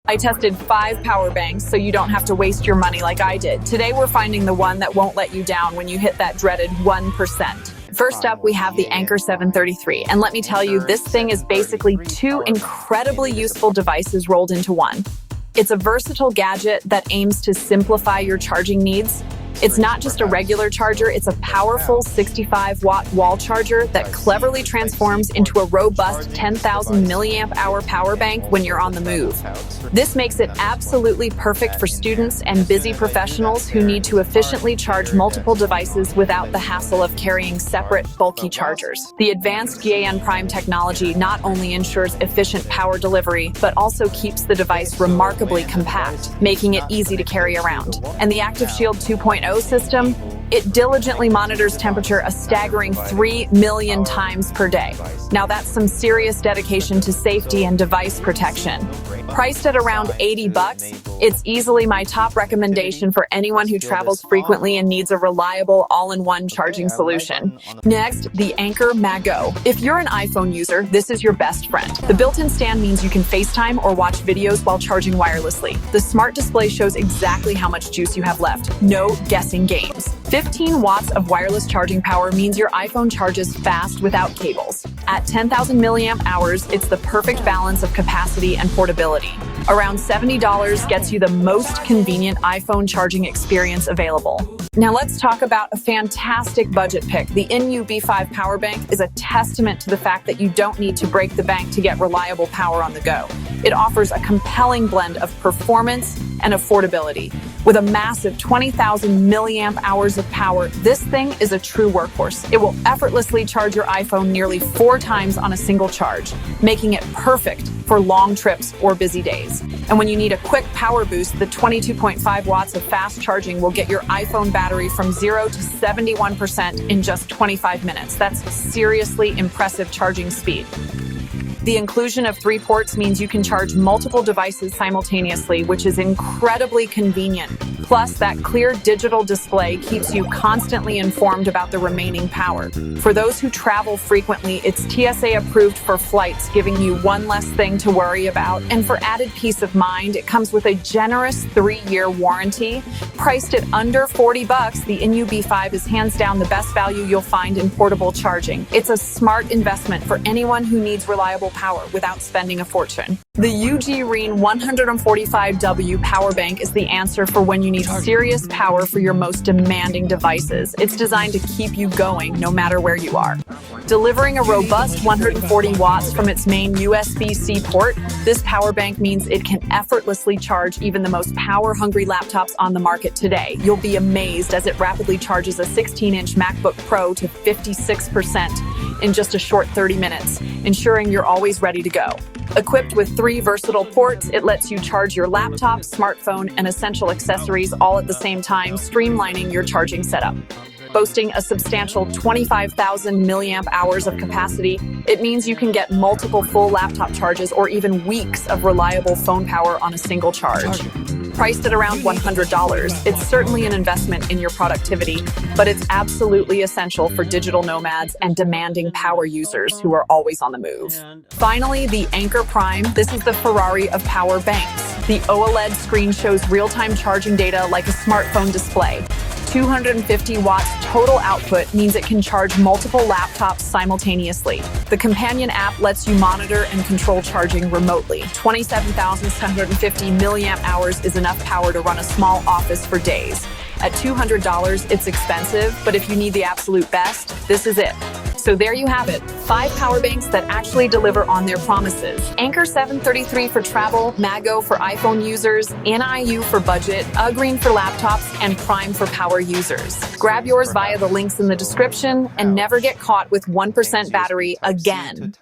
I tested 5 power banks so you don't have to waste your money like I did. Today we're finding the one that won't let you down when you hit that dreaded 1%. First up, we have the Anker 733, and let me tell you, this thing is basically 2 incredibly useful devices rolled into one. It's a versatile gadget that aims to simplify your charging needs. It's not just a regular charger, it's a powerful 65-watt wall charger that cleverly transforms into a robust 10,000 milliamp hour power bank when you're on the move. This makes it absolutely perfect for students and busy professionals who need to efficiently charge multiple devices without the hassle of carrying separate, bulky chargers. The advanced GaN Prime technology not only ensures efficient power delivery, but also keeps the device remarkably compact, making it easy to carry around. And the Active Shield 2.0 system, it diligently monitors temperature a staggering 3 million times per day. Now that's some serious dedication to safety and device protection. Priced at around $80, it's easily my top recommendation for anyone who travels frequently and needs a reliable all-in-one charging solution. Next, the Anker MagGo. If you're an iPhone user, this is your best friend. The built-in stand means you can FaceTime or watch videos while charging wirelessly. The smart display shows exactly how much juice you have left. No guessing games. 15 watts of wireless charging power means your iPhone charges fast without cables. At 10,000 milliamp hours, it's the perfect balance of capacity and portability. Around $70 gets you the most convenient iPhone charging experience available. Now let's talk about a fantastic budget pick. The INIU B5 power bank is a testament to the fact that you don't need to break the bank to get reliable power on the go. It offers a compelling blend of performance and affordability. With a massive 20,000 milliamp hours of power, this thing is a true workhorse. It will effortlessly charge your iPhone nearly 4 times on a single charge, making it perfect for long trips or busy days. And when you need a quick power boost, the 22.5 watts of fast charging will get your iPhone battery from 0 to 71% in just 25 minutes. That's seriously impressive charging speed. The inclusion of 3 ports means you can charge multiple devices simultaneously, which is incredibly convenient. Plus, that clear digital display keeps you constantly informed about the remaining power. For those who travel frequently, it's TSA approved for flights, giving you one less thing to worry about. And for added peace of mind, it comes with a generous 3-year warranty. Priced at under $40, the INIU B5 is hands down the best value you'll find in portable charging. It's a smart investment for anyone who needs reliable power without spending a fortune. The UGREEN 145W power bank is the answer for when you need serious power for your most demanding devices. It's designed to keep you going no matter where you are. Delivering a robust 140 watts from its main USB-C port, this power bank means it can effortlessly charge even the most power-hungry laptops on the market today. You'll be amazed as it rapidly charges a 16-inch MacBook Pro to 56% in just a short 30 minutes, ensuring you're always ready to go. Equipped with 3 versatile ports, it lets you charge your laptop, smartphone, and essential accessories all at the same time, streamlining your charging setup. Boasting a substantial 25,000 milliamp hours of capacity, it means you can get multiple full laptop charges or even weeks of reliable phone power on a single charge. Priced at around $100, it's certainly an investment in your productivity, but it's absolutely essential for digital nomads and demanding power users who are always on the move. Finally, the Anker Prime. This is the Ferrari of power banks. The OLED screen shows real-time charging data like a smartphone display. 250 watts total output means it can charge multiple laptops simultaneously. The companion app lets you monitor and control charging remotely. 27,750 milliamp hours is enough power to run a small office for days. At $200, it's expensive, but if you need the absolute best, this is it. So there you have it, 5 power banks that actually deliver on their promises. Anker 733 for travel, MagGo for iPhone users, INIU for budget, UGREEN for laptops, and Prime for power users. Grab yours via the links in the description and never get caught with 1% battery again.